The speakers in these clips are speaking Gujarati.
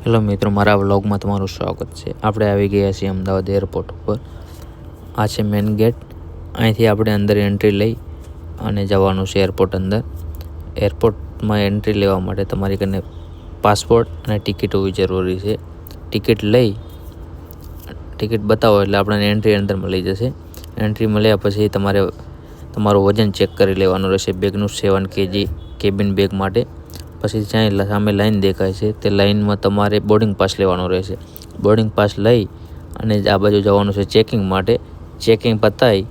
હેલો મિત્રો, મારા વ્લોગમાં તમારું સ્વાગત છે. આપણે આવી ગયા છીએ અમદાવાદ એરપોર્ટ ઉપર. આ છે મેન ગેટ. અહીંથી આપણે અંદર એન્ટ્રી લઈ અને જવાનું છે એરપોર્ટ અંદર. એરપોર્ટમાં એન્ટ્રી લેવા માટે તમારી કને પાસપોર્ટ અને ટિકિટ હોવી જરૂરી છે. ટિકિટ બતાવો એટલે આપણને એન્ટ્રી અંદર મળી જશે. એન્ટ્રી મળ્યા પછી તમારું વજન ચેક કરી લેવાનું રહેશે. બેગનું 7 kg કેબિન બેગ માટે. પછી જ્યાં સામે લાઈન દેખાય છે તે લાઈનમાં તમારે બોર્ડિંગ પાસ લેવાનો રહેશે. બોર્ડિંગ પાસ લઈ અને આ બાજુ જવાનું છે ચેકિંગ માટે. ચેકિંગ પતાવી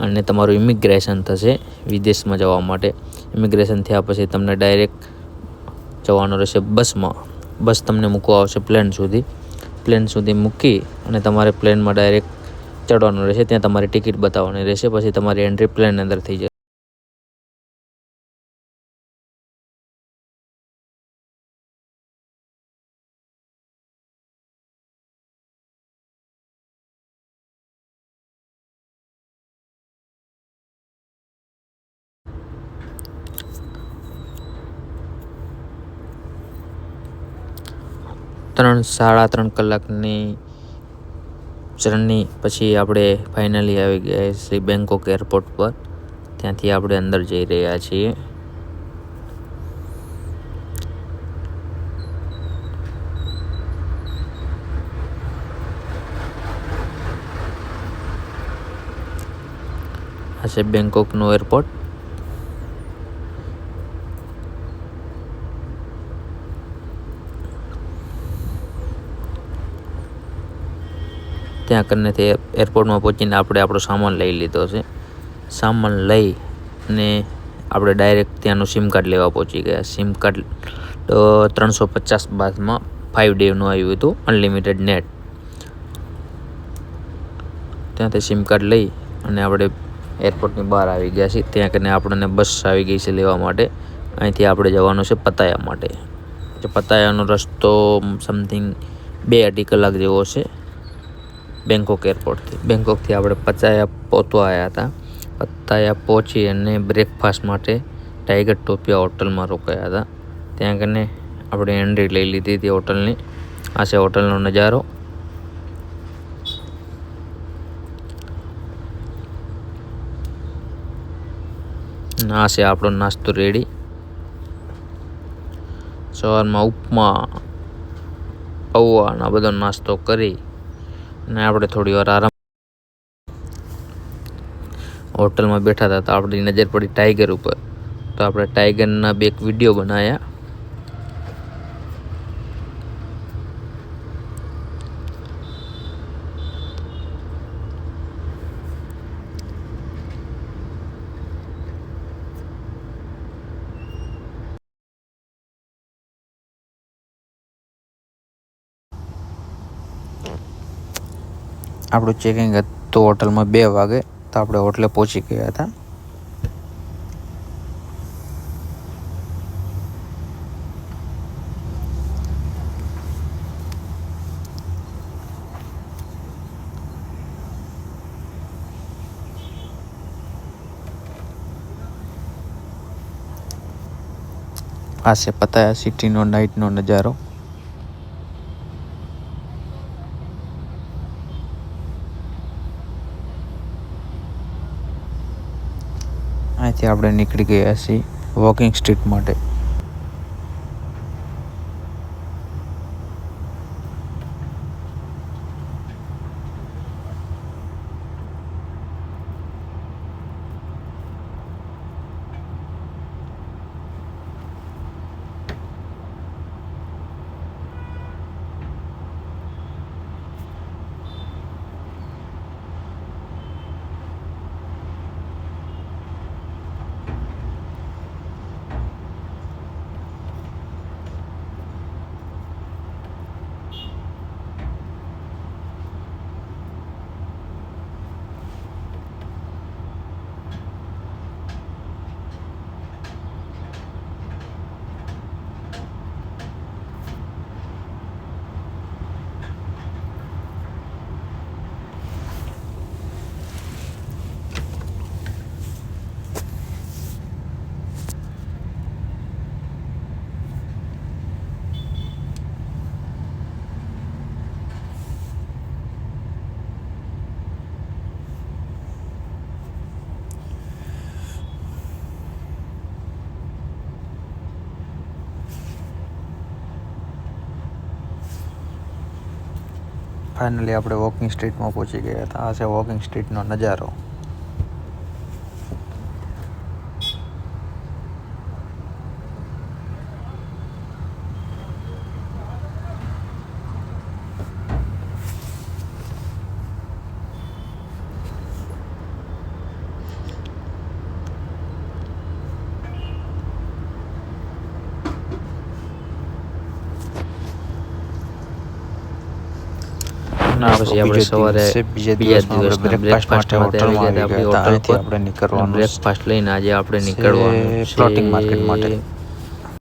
અને તમારું ઇમિગ્રેશન થશે વિદેશમાં જવા માટે. ઇમિગ્રેશન થયા પછી તમને ડાયરેક્ટ જવાનું રહેશે બસમાં. બસ તમને મૂકવા આવશે પ્લેન સુધી મૂકી અને તમારે પ્લેનમાં ડાયરેક્ટ ચડવાનું રહેશે. ત્યાં તમારી ટિકિટ બતાવવાની રહેશે. પછી તમારી એન્ટ્રી પ્લેન અંદર થઈ જશે. સાડા ત્રણ કલાકની જર્ની પછી આપણે ફાઇનલી આવી ગયા છીએ બેંકોક એરપોર્ટ પર. ત્યાંથી આપણે અંદર જઈ રહ્યા છીએ. આ છે બેંકોકનું એરપોર્ટ. ત્યાં કરીને તે એરપોર્ટમાં પહોંચીને આપણે આપણો સામાન લઈ લીધો છે. સામાન લઈ અને આપણે ડાયરેક્ટ ત્યાંનું સિમ કાર્ડ લેવા પહોંચી ગયા. સિમ કાર્ડ 350 બાદમાં 5 ડેનું આવ્યું હતું, અનલિમિટેડ નેટ. ત્યાંથી સિમ કાર્ડ લઈ અને આપણે એરપોર્ટની બહાર આવી ગયા છીએ. ત્યાં કરીને આપણને બસ આવી ગઈ છે લેવા માટે. અહીંથી આપણે જવાનું છે પતાયા માટે. પતાયાનો રસ્તો સમથિંગ 2-2.5 કલાક જેવો છે બેંકોક એરપોર્ટથી. બેંકોકથી આપણે પતાયા પહોંચવા આવ્યા હતા. પતાયા પહોંચી અને બ્રેકફાસ્ટ માટે ટાઈગર ટોપિયા હોટલમાં રોકાયા હતા. ત્યાં કને આપણે એન્ટ્રી લઈ લીધી હતી હોટલની. આ છે હોટલનો નજારો. આ છે આપણો નાસ્તો રેડી. સવારમાં ઉપમા, પૌવા આ બધો નાસ્તો કરી અને આપણે થોડી વાર આરામ. હોટલમાં બેઠા હતા તો આપણી નજર પડી ટાઈગર ઉપર. તો આપણે ટાઈગરના બે વિડીયો બનાવ્યા. આપણું ચેકિંગ હતું હોટલમાં 2 વાગે. તો આપણે હોટલે પહોંચી ગયા હતા. આ છે પતાયા સિટીનો નાઇટનો નજારો. અહીંથી આપણે નીકળી ગયા છીએ વોકિંગ સ્ટ્રીટ માટે. ફાઇનલી આપણે વોકિંગ સ્ટ્રીટમાં પહોંચી ગયા હતા. આ છે વોકિંગ સ્ટ્રીટનો નજારો. પછી આપણે સવારે બીજા દિવસના બ્રેકફાસ્ટ માટે આવી ગયા હતા. અહીંથી આપણે નીકળવાનું બ્રેકફાસ્ટ લઈને આજે આપણે નીકળવાનું ફ્લોટિંગ માર્કેટ માટે.